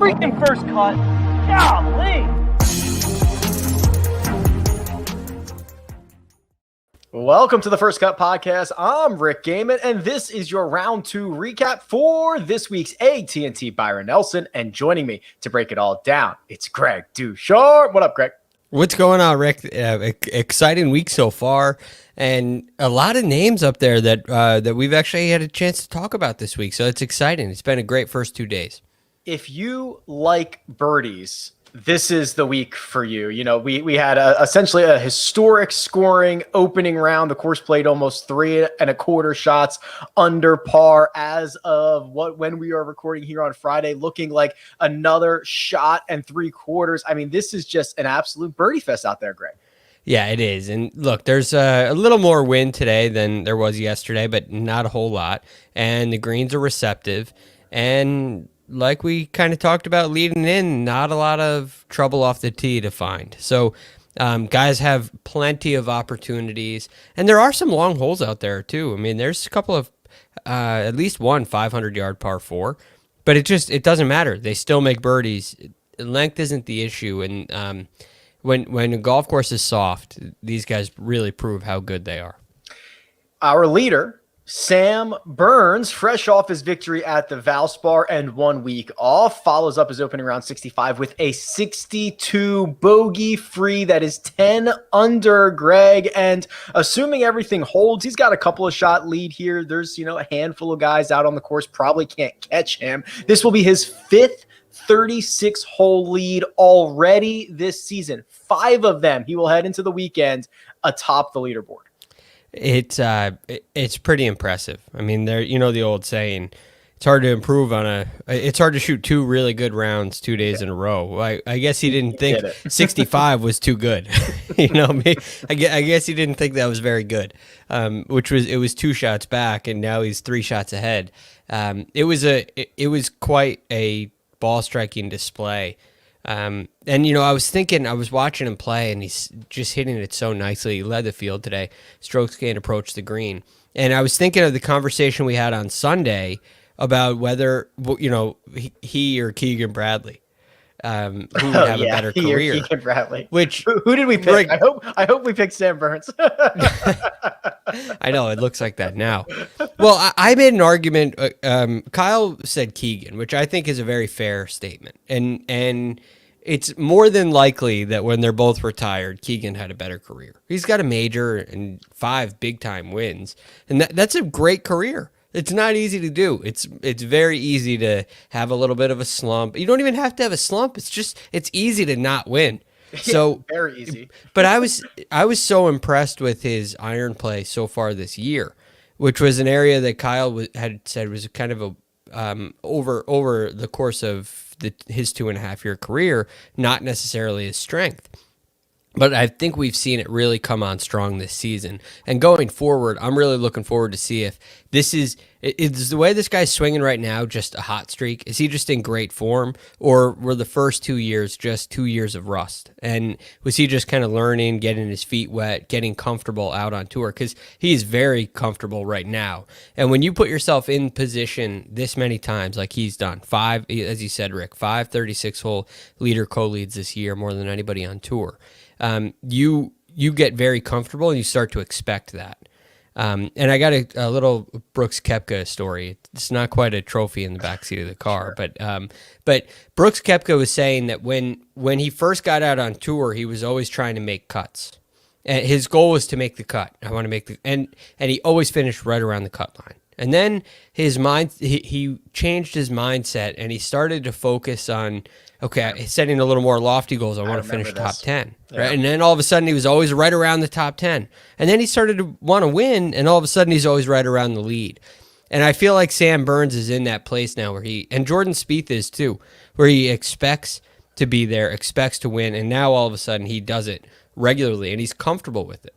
freaking first cut. Golly. Welcome to the First Cut Podcast. I'm Rick Gehman, and this is your round 2 recap for this week's AT&T Byron Nelson. And joining me to break it all down, it's Greg DuCharme. What up, Greg? What's going on, Rick? Exciting week so far, and a lot of names up there that we've actually had a chance to talk about this week. So it's exciting. It's been a great first 2 days. If you like birdies, this is the week for you. You know, we had essentially a historic scoring opening round. The course played almost 3.25 shots under par as of when we are recording here on Friday, looking like another shot and 3/4. I mean, this is just an absolute birdie fest out there, Greg. Yeah, it is. And look, there's a little more wind today than there was yesterday, but not a whole lot. And the greens are receptive. And like we kind of talked about leading in, not a lot of trouble off the tee to find. So guys have plenty of opportunities. And there are some long holes out there, too. I mean, there's a couple of, at least one 500-yard par 4. But it doesn't matter. They still make birdies. Length isn't the issue. And when a golf course is soft, these guys really prove how good they are. Our leader, Sam Burns, fresh off his victory at the Valspar and 1 week off, follows up his opening round 65 with a 62 bogey free. That is 10 under, Greg. And assuming everything holds, he's got a couple of shot lead here. There's, a handful of guys out on the course probably can't catch him. This will be his 5th 36-hole lead already this season. 5 of them he will head into the weekend atop the leaderboard. It's pretty impressive. I mean, there, the old saying, it's hard to improve it's hard to shoot 2 really good rounds 2 days in a row. I guess he didn't think 65 was too good. I guess he didn't think that was very good. It was 2 shots back, and now he's 3 shots ahead. It was quite a ball striking display. And I was watching him play, and he's just hitting it so nicely. He led the field today. Strokes gained approach the green. And I was thinking of the conversation we had on Sunday about whether, he or Keegan Bradley, who would have a better career. Keegan Bradley. Which who did we pick? I hope we picked Sam Burns. I know, it looks like that now. Well, I made an argument. Kyle said Keegan, which I think is a very fair statement. And it's more than likely that when they're both retired, Keegan had a better career. He's got a major and 5 big-time wins. And that's a great career. It's not easy to do. It's very easy to have a little bit of a slump. You don't even have to have a slump. It's easy to not win. So very easy. But I was so impressed with his iron play so far this year, which was an area that Kyle had said was kind of a over the course of his 2.5-year career, not necessarily his strength. But I think we've seen it really come on strong this season. And going forward, I'm really looking forward to see if this is the way this guy's swinging right now just a hot streak? Is he just in great form? Or were the first 2 years just 2 years of rust? And was he just kind of learning, getting his feet wet, getting comfortable out on tour? Because he's very comfortable right now. And when you put yourself in position this many times like he's done, 5, as you said, Rick, 5 36-hole leader co-leads this year, more than anybody on tour. You get very comfortable and you start to expect that. And I got a little Brooks Kepca story. It's not quite a trophy in the backseat of the car, sure. But Brooks Kepca was saying that when he first got out on tour, he was always trying to make cuts. And his goal was to make the cut. I want to make and he always finished right around the cut line. And then he changed his mindset and he started to focus on, okay, setting a little more lofty goals. I want to finish top 10. Yeah. Right? And then all of a sudden he was always right around the top 10. And then he started to want to win, and all of a sudden he's always right around the lead. And I feel like Sam Burns is in that place now and Jordan Spieth is too, where he expects to be there, expects to win, and now all of a sudden he does it regularly and he's comfortable with it.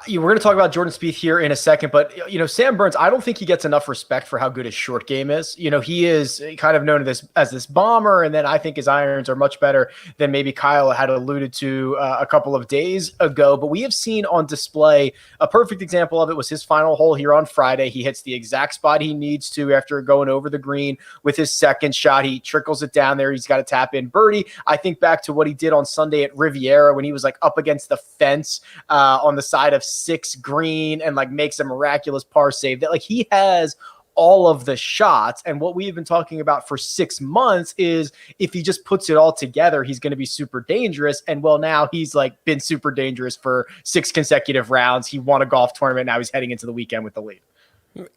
We're going to talk about Jordan Spieth here in a second, but Sam Burns, I don't think he gets enough respect for how good his short game is. He is kind of known as this bomber, and then I think his irons are much better than maybe Kyle had alluded to a couple of days ago. But we have seen on display a perfect example of it was his final hole here on Friday. He hits the exact spot he needs to after going over the green with his second shot. He trickles it down there. He's got to tap in birdie. I think back to what he did on Sunday at Riviera when he was like up against the fence on the side of 6 green and like makes a miraculous par save. That like he has all of the shots, and what we've been talking about for 6 months is if he just puts it all together, he's going to be super dangerous. And well, now he's like been super dangerous for 6 consecutive rounds. He won a golf tournament. Now he's heading into the weekend with the lead.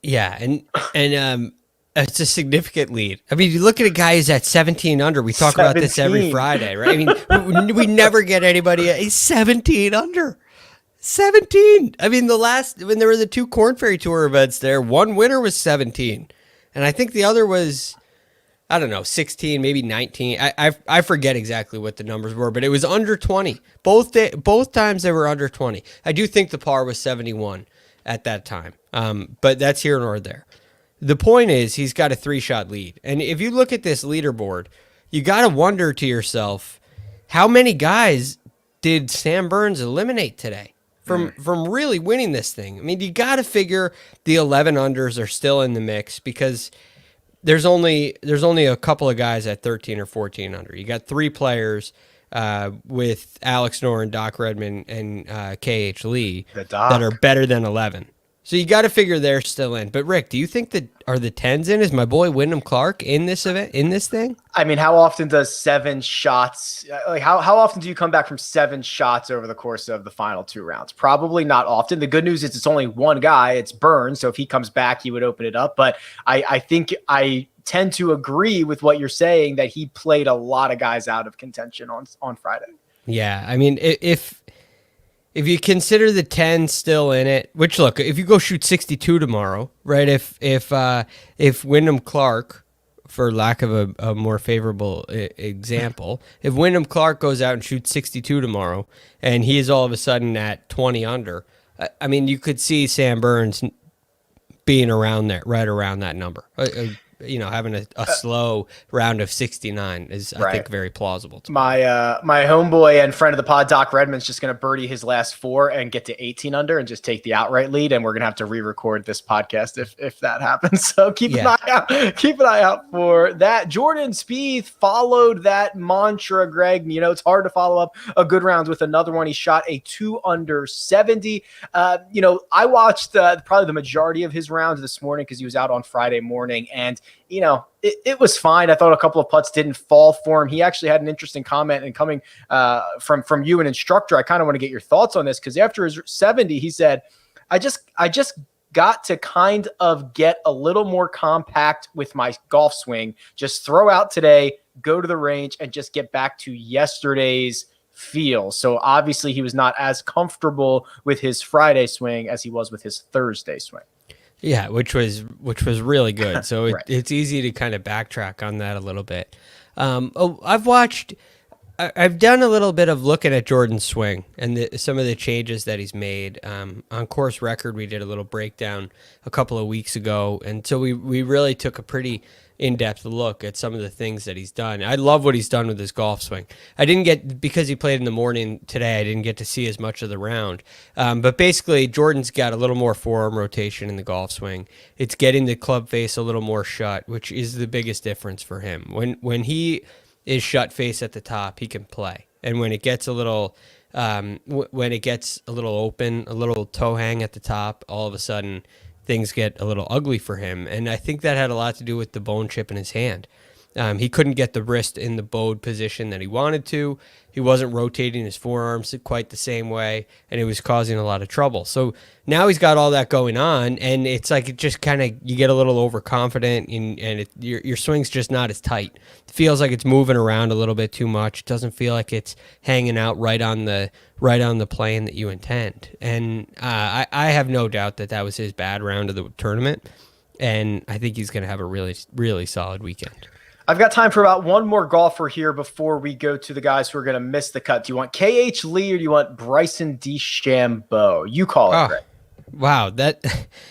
Yeah, and it's a significant lead. I mean, you look at a guy who's at 17 under. We talk about this every Friday, right? I mean, we never get anybody. He's 17 under. 17. I mean, when there were the 2 Korn Ferry Tour events there, one winner was 17. And I think the other was, I don't know, 16, maybe 19. I forget exactly what the numbers were, but it was under 20. Both times they were under 20. I do think the par was 71 at that time. But that's here nor there. The point is he's got a 3-shot lead. And if you look at this leaderboard, you got to wonder to yourself, how many guys did Sam Burns eliminate today from really winning this thing? I mean, you got to figure the 11 unders are still in the mix because there's only a couple of guys at 13 or 14 under. You got 3 players with Alex Noren, Doc Redman, and KH Lee that are better than 11. So you got to figure they're still in. But Rick, do you think that are the 10s in? Is my boy Wyndham Clark in this event, in this thing? I mean, how often does 7 shots, like how often do you come back from 7 shots over the course of the final 2 rounds? Probably not often. The good news is it's only one guy, it's Burns. So if he comes back, he would open it up. But I think I tend to agree with what you're saying that he played a lot of guys out of contention on Friday. Yeah. I mean, if you consider the 10 still in it, which look, if you go shoot 62 tomorrow, right? If Wyndham Clark, for lack of a more favorable example, if Wyndham Clark goes out and shoots 62 tomorrow and he is all of a sudden at 20 under, I mean, you could see Sam Burns being around there, right around that number. Having a slow round of 69 is, I think, very plausible. My homeboy and friend of the pod, Doc Redman's just going to birdie his last 4 and get to 18 under and just take the outright lead. And we're going to have to re-record this podcast if that happens. So keep an eye out for that. Jordan Spieth followed that mantra, Greg. It's hard to follow up a good round with another one. He shot a 2 under 70. I watched probably the majority of his rounds this morning because he was out on Friday morning, and it was fine. I thought a couple of putts didn't fall for him. He actually had an interesting comment, and coming from you, an instructor, I kind of want to get your thoughts on this, because after his 70, he said, I just got to kind of get a little more compact with my golf swing, just throw out today, go to the range, and just get back to yesterday's feel. So obviously he was not as comfortable with his Friday swing as he was with his Thursday swing. Yeah, which was really good. So it's easy to kind of backtrack on that a little bit. I've done a little bit of looking at Jordan's swing and some of the changes that he's made. On Course Record, we did a little breakdown a couple of weeks ago, and so we really took a pretty in-depth look at some of the things that he's done. I love what he's done with his golf swing. Because he played in the morning today, I didn't get to see as much of the round. But basically, Jordan's got a little more forearm rotation in the golf swing. It's getting the club face a little more shut, which is the biggest difference for him. When he is shut face at the top, he can play. And when it gets a little open, a little toe hang at the top, all of a sudden things get a little ugly for him. And I think that had a lot to do with the bone chip in his hand. He couldn't get the wrist in the bowed position that he wanted to. He wasn't rotating his forearms quite the same way, and it was causing a lot of trouble. So now he's got all that going on, and it's like it just kind of, you get a little overconfident, and your swing's just not as tight. It feels like it's moving around a little bit too much. It doesn't feel like it's hanging out right on the plane that you intend. And I have no doubt that was his bad round of the tournament, and I think he's going to have a really, really solid weekend. I've got time for about one more golfer here before we go to the guys who are going to miss the cut. Do you want KH Lee or do you want Bryson DeChambeau? You call it, Greg. Wow, that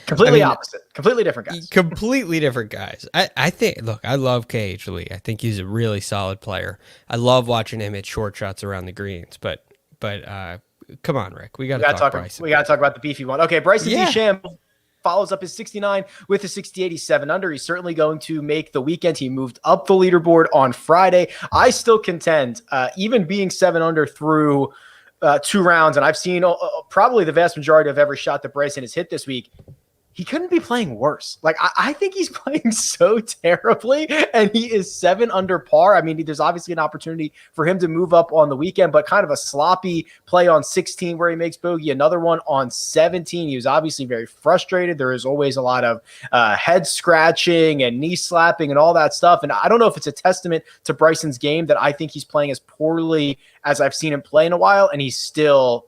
completely opposite, completely different guys. Completely different guys. I think. Look, I love KH Lee. I think he's a really solid player. I love watching him hit short shots around the greens. But come on, Rick, we got to talk Bryson. We got to talk about the beefy one. Okay, Bryson DeChambeau follows up his 69 with a 68. He's 7 under. He's certainly going to make the weekend. He moved up the leaderboard on Friday. I still contend, even being 7 under through 2 rounds, and I've seen probably the vast majority of every shot that Bryson has hit this week, he couldn't be playing worse. Like, I think he's playing so terribly, and he is 7 under par. I mean, there's obviously an opportunity for him to move up on the weekend, but kind of a sloppy play on 16 where he makes bogey, another one on 17. He was obviously very frustrated. There is always a lot of head scratching and knee slapping and all that stuff. And I don't know if it's a testament to Bryson's game that I think he's playing as poorly as I've seen him play in a while, and he's still,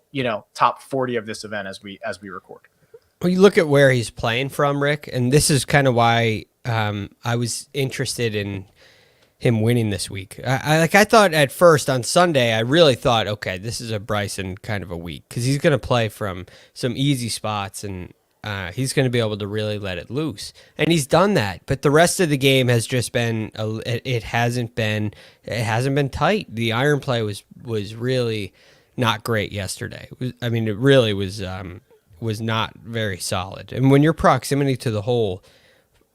top 40 of this event as we record. Well, you look at where he's playing from, Rick, and this is kind of why I was interested in him winning this week. I thought at first on Sunday, I really thought, okay, this is a Bryson kind of a week because he's going to play from some easy spots and he's going to be able to really let it loose. And he's done that, but the rest of the game has just been it hasn't been tight. The iron play was really not great yesterday. It really was not very solid. And when your proximity to the hole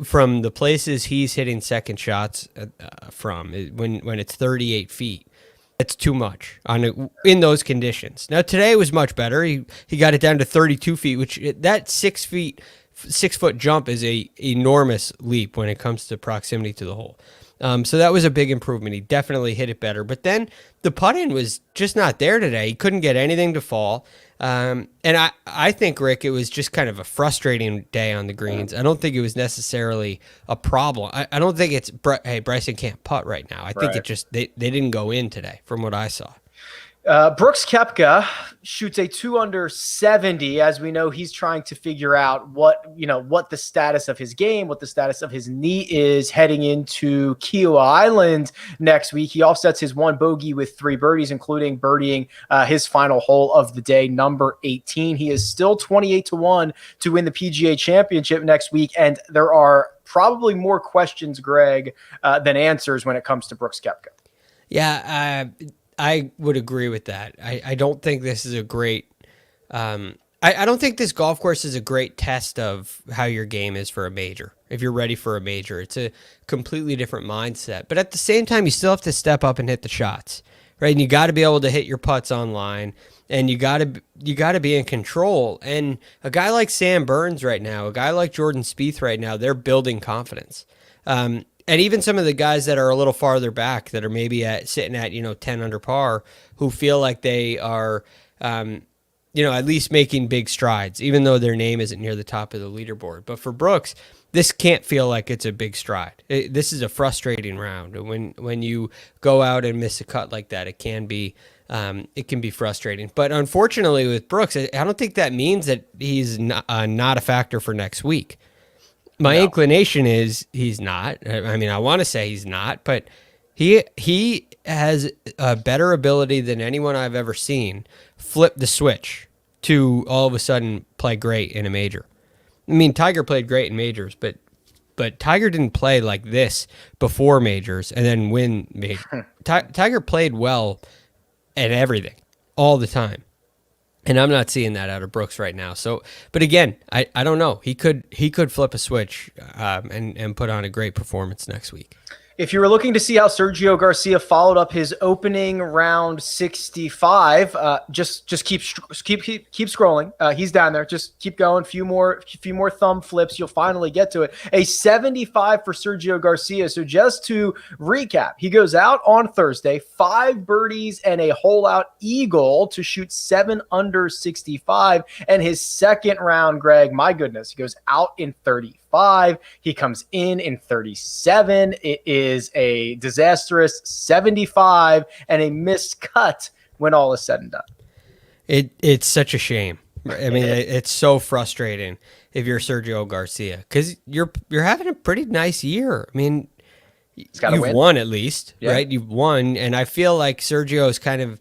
from the places he's hitting second shots from, when it's 38 feet, it's too much in those conditions. Now today was much better. He got it down to 32 feet, which that 6 foot jump is a enormous leap when it comes to proximity to the hole. So that was a big improvement. He definitely hit it better. But then the putting was just not there today. He couldn't get anything to fall. And I think, Rick, it was just kind of a frustrating day on the greens. I don't think it was necessarily a problem. I don't think it's, hey, Bryson can't putt right now. I think it just, they didn't go in today from what I saw. Brooks Kepka shoots a 2 under 70. As we know, he's trying to figure out what the status of his game, what the status of his knee is heading into Kiowa Island next week. He offsets his 1 bogey with 3 birdies, including birdieing his final hole of the day, number 18. He is still 28-1 to win the PGA Championship next week, and there are probably more questions, Greg, than answers when it comes to Brooks Kepka. Yeah, I would agree with that. I don't think this is a great I don't think this golf course is a great test of how your game is for a major. If you're ready for a major, it's a completely different mindset. But at the same time, you still have to step up and hit the shots, right? And you got to be able to hit your putts online, and you got to be in control. And a guy like Sam Burns right now, a guy like Jordan Spieth right now, they're building confidence. And even some of the guys that are a little farther back that are maybe sitting at 10 under par, who feel like they are at least making big strides, even though their name isn't near the top of the leaderboard. But for Brooks, this can't feel like it's a big stride. This is a frustrating round. And when you go out and miss a cut like that, it can be frustrating. But unfortunately with Brooks, I don't think that means that he's not a factor for next week. My inclination is he's not. I want to say he's not, but he has a better ability than anyone I've ever seen flip the switch to all of a sudden play great in a major. Tiger played great in majors, but Tiger didn't play like this before majors and then win major. Tiger played well at everything all the time. And I'm not seeing that out of Brooks right now. So, but again, I don't know. He could flip a switch and put on a great performance next week. If you were looking to see how Sergio Garcia followed up his opening round 65, just keep scrolling. He's down there. Just keep going. Few more thumb flips. You'll finally get to it. A 75 for Sergio Garcia. So just to recap, he goes out on Thursday, 5 birdies and a hole out eagle to shoot 7 under 65. And his second round, Greg, my goodness, he goes out in 35. He comes in 37. It is a disastrous 75 and a missed cut when all is said and done. It's such a shame. It's so frustrating if you're Sergio Garcia because you're having a pretty nice year. He's got to You've win. won at least, right? You've won, and I feel like Sergio is kind of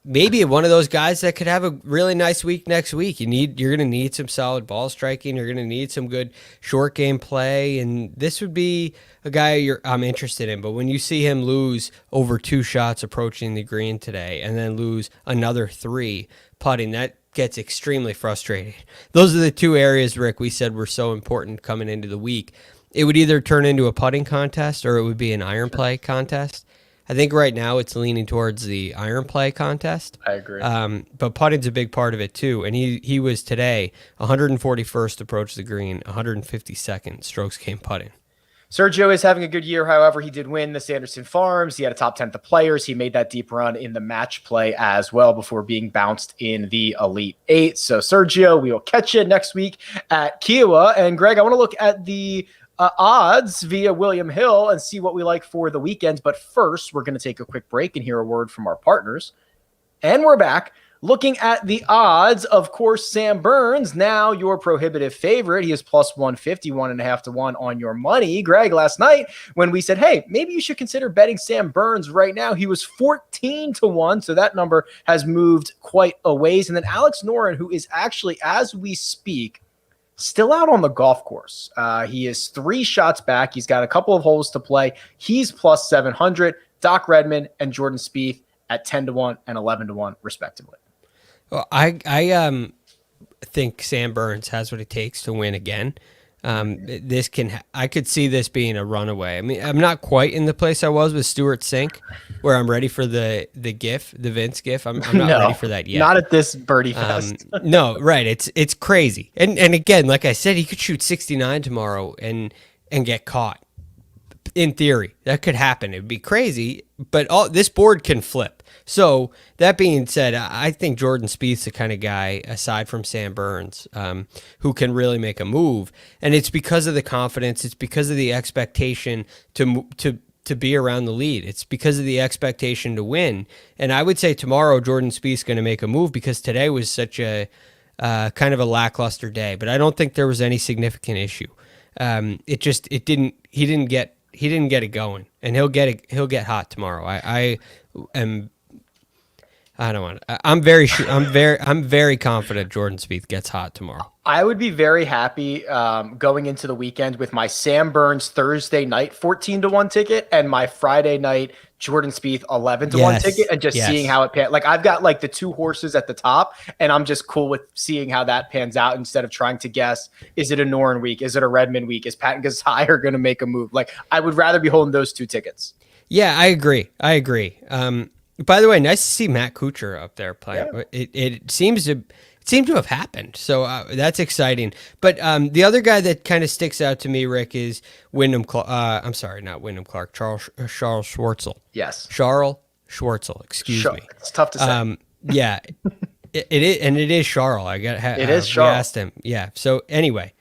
maybe one of those guys that could have a really nice week next week. You're going to need some solid ball striking. You're going to need some good short game play, and this would be a guy I'm interested in. But when you see him lose over 2 shots approaching the green today, and then lose another 3 putting, that gets extremely frustrating. Those are the 2 areas, Rick, we said were so important coming into the week. It would either turn into a putting contest or it would be an iron play contest. I think right now it's leaning towards the iron play contest. I agree. But putting's a big part of it too. And he was today 141st approach the green, 152nd strokes game putting. Sergio is having a good year. However, he did win the Sanderson Farms. He had a top 10 of the players. He made that deep run in the match play as well before being bounced in the Elite 8. So Sergio, we will catch you next week at Kiowa. And Greg, I want to look at the odds via William Hill and see what we like for the weekend. But first, we're going to take a quick break and hear a word from our partners. And we're back. Looking at the odds, of course, Sam Burns, now your prohibitive favorite. He is plus 150, 1.5 to 1 on your money. Greg, last night when we said, hey, maybe you should consider betting Sam Burns right now, he was 14 to 1. So that number has moved quite a ways. And then Alex Noren, who is actually, as we speak, still out on the golf course. He is 3 shots back. He's got a couple of holes to play. He's plus 700. Doc Redman and Jordan Spieth at 10 to 1 and 11 to 1, respectively. Well, I think Sam Burns has what it takes to win again. I could see this being a runaway. I mean, I'm not quite in the place I was with Stuart Sink, where I'm ready for the GIF, the Vince GIF. I'm not ready for that yet. Not at this birdie fest. No, right. It's crazy. And again, like I said, he could shoot 69 tomorrow and get caught. In theory, that could happen. It'd be crazy, but this board can flip. So that being said, I think Jordan Spieth's the kind of guy, aside from Sam Burns, who can really make a move. And it's because of the confidence. It's because of the expectation to be around the lead. It's because of the expectation to win. And I would say tomorrow Jordan Spieth's going to make a move because today was such a kind of a lackluster day. But I don't think there was any significant issue. He didn't get it going, and he'll get hot tomorrow. I'm very confident Jordan Spieth gets hot tomorrow. I would be very happy going into the weekend with my Sam Burns Thursday night 14 to 1 ticket and my Friday night Jordan Spieth 11 to 1 ticket, and just seeing how it pans. Like, I've got like the 2 horses at the top, and I'm just cool with seeing how that pans out instead of trying to guess, is it a Noren week? Is it a Redmond week? Is Patton Gazzire going to make a move? Like, I would rather be holding those 2 tickets. Yeah, I agree. By the way, nice to see Matt Kuchar up there playing. Yeah. It seemed to have happened, so that's exciting. But the other guy that kind of sticks out to me, Rick, is I'm sorry, not Wyndham Clark, Charles Schwartzel. Yes, Charles Schwartzel. Excuse me. It's tough to say. Yeah, it is, and it is Charles. It is Charles. We asked him. Yeah. So anyway,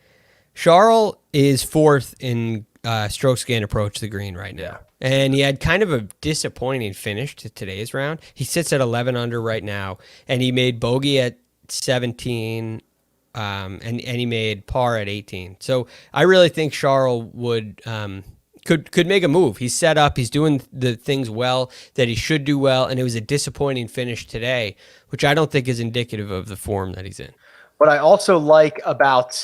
Charles is 4th in strokes gained approach the green right now. Yeah. And he had kind of a disappointing finish to today's round. He sits at 11 under right now, and he made bogey at 17, and he made par at 18. So I really think Charles would could make a move. He's set up. He's doing the things well that he should do well, and it was a disappointing finish today, which I don't think is indicative of the form that he's in. What I also like about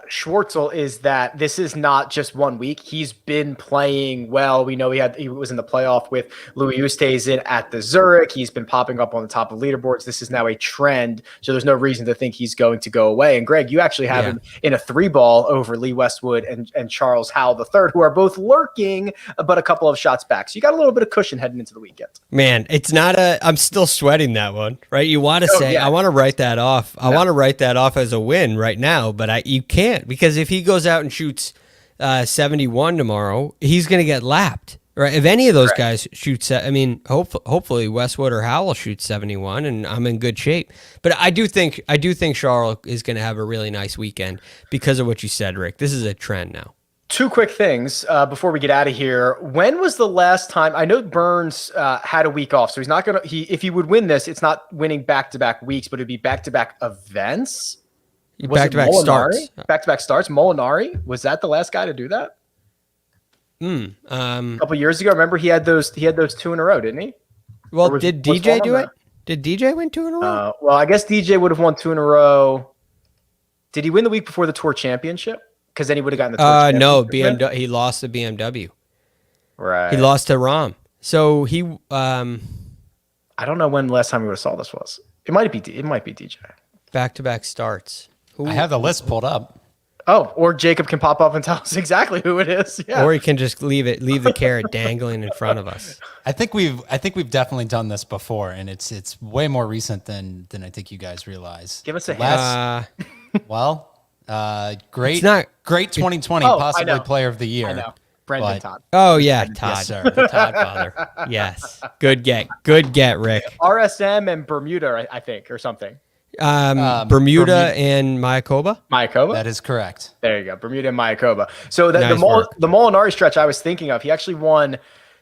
Schwartzel is that this is not just 1 week. He's been playing well. We know he was in the playoff with Louis Oosthuizen at the Zurich. He's been popping up on the top of leaderboards. This is now a trend, so there's no reason to think he's going to go away. And Greg, you actually have him in a 3-ball over Lee Westwood and Charles Howell III, who are both lurking, but a couple of shots back. So you got a little bit of cushion heading into the weekend. Man, it's not I'm still sweating that one, right? You want to say, I want to write that off. I want to write that off as a win right now, but you can't, because if he goes out and shoots 71 tomorrow, he's going to get lapped, right? If any of those guys shoots, hopefully Westwood or Howell shoots 71, and I'm in good shape. But I do think Charles is going to have a really nice weekend because of what you said, Rick. This is a trend now. 2 quick things before we get out of here. When was the last time? I know Burns had a week off, so he's not going to. If he would win this, it's not winning back-to-back weeks, but it'd be back-to-back events. Back-to-back starts. Back-to-back starts. Molinari, was that the last guy to do that? A couple years ago, remember he had those 2 in a row, didn't he? Well, was did one DJ of do them? it? Did DJ win 2 in a row? Well, I guess DJ would have won 2 in a row. Did he win the week before the Tour Championship? Because then he would have gotten the Tour Championship. No, BMW. He lost to BMW. Right. He lost to Rahm. So he. I don't know when the last time we would have saw this was. It might be DJ. Back-to-back starts. I have the list pulled up. Oh, or Jacob can pop up and tell us exactly who it is. Yeah. Or he can just leave the carrot dangling in front of us. I think we've definitely done this before, and it's way more recent than I think you guys realize. Give us a hint. Great 2020, Oh, possibly player of the year. I know. Brendan But- Todd. Oh yeah, Todd. Yes, sir. The Todd father. Yes. Good get, Rick. RSM and Bermuda, I think, or something. Bermuda and Mayakoba. Mayakoba? That is correct. There you go. Bermuda and Mayakoba. So the Nice work. Molinari stretch I was thinking of, he actually won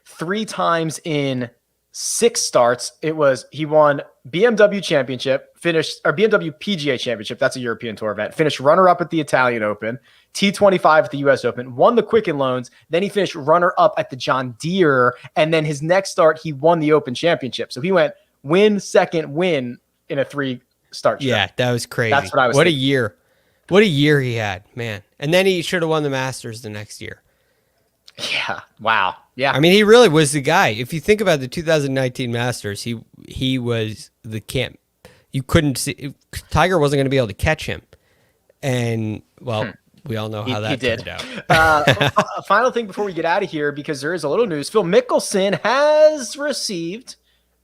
3 times in 6 starts. He won BMW Championship, BMW PGA Championship. That's a European Tour event. Finished runner-up at the Italian Open, T25 at the US Open, won the Quicken Loans. Then he finished runner-up at the John Deere. And then his next start, he won the Open Championship. So he went win, second, win in a 3-start stretch. Yeah, that was crazy. That's what I was What thinking. a year. What a year he had, man. And then he should have won the Masters the next year. Yeah. Wow. Yeah. I mean, he really was the guy. If you think about the 2019 Masters, he was the camp. You couldn't see Tiger wasn't going to be able to catch him. And well, we all know how that turned out. A final thing before we get out of here, because there is a little news. Phil Mickelson has received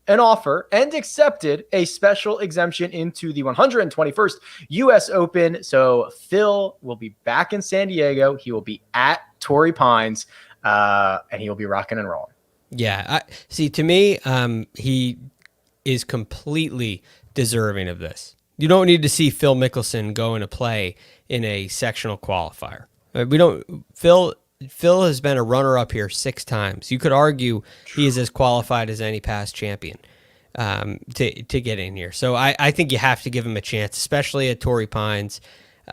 an offer and accepted a special exemption into the 121st U.S. Open. So Phil will be back in San Diego. He will be at Torrey Pines, and he will be rocking and rolling. Yeah. See, to me, he is completely deserving of this. You don't need to see Phil Mickelson go into play in a sectional qualifier. Phil has been a runner-up here 6 times. You could argue he is as qualified as any past champion to get in here. So I think you have to give him a chance, especially at Torrey Pines.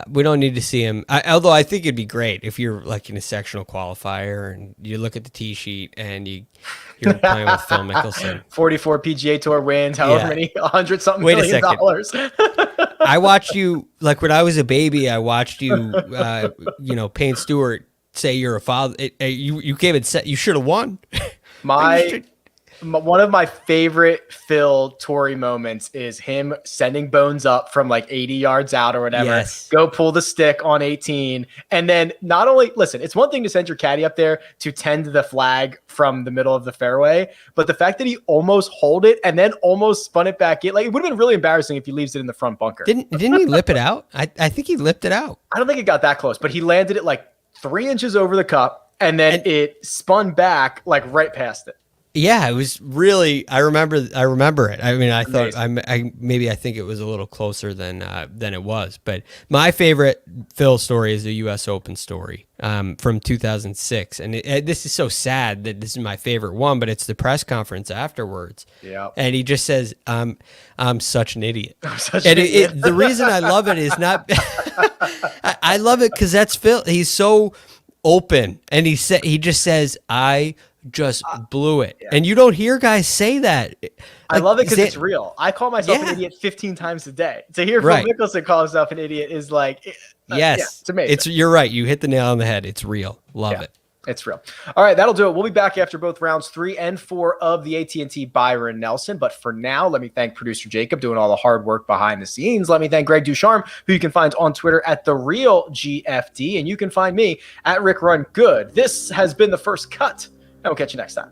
We don't need to see him. Although I think it'd be great if you're like in a sectional qualifier and you look at the tee sheet and you're playing with Phil Mickelson. 44 PGA Tour wins, however many, 100-something Wait a million second. dollars. I watched you, like when I was a baby, I watched you, Payne Stewart say you're a father. You came and said you should have won. One of my favorite Phil Torrey moments is him sending Bones up from like 80 yards out or whatever. Yes. Go pull the stick on 18. And then not only, listen, it's one thing to send your caddy up there to tend the flag from the middle of the fairway, but the fact that he almost holed it and then almost spun it back in, like it would have been really embarrassing if he leaves it in the front bunker. Didn't he lip it out? I think he lipped it out. I don't think it got that close, but he landed it like 3 inches over the cup and then it spun back like right past it. Yeah, it was really. I remember it. I mean, I thought Amazing. I think it was a little closer than it was. But my favorite Phil story is the U.S. Open story from 2006, and this is so sad that this is my favorite one. But it's the press conference afterwards. Yeah, and he just says, "I'm such an idiot." The reason I love it is not. I love it because that's Phil. He's so open, and he just says, "I just blew it." And you don't hear guys say that. I love it because it's real. I call myself an idiot 15 times a day. To hear Phil Mickelson call himself an idiot is like, it's amazing. You're right. You hit the nail on the head. It's real. Love it. It's real. All right, that'll do it. We'll be back after both rounds 3 and 4 of the AT&T Byron Nelson. But for now, let me thank producer Jacob doing all the hard work behind the scenes. Let me thank Greg DuCharme, who you can find on Twitter at @TheRealGFD. And you can find me at Rick Run Good. This has been The First Cut. And we'll catch you next time.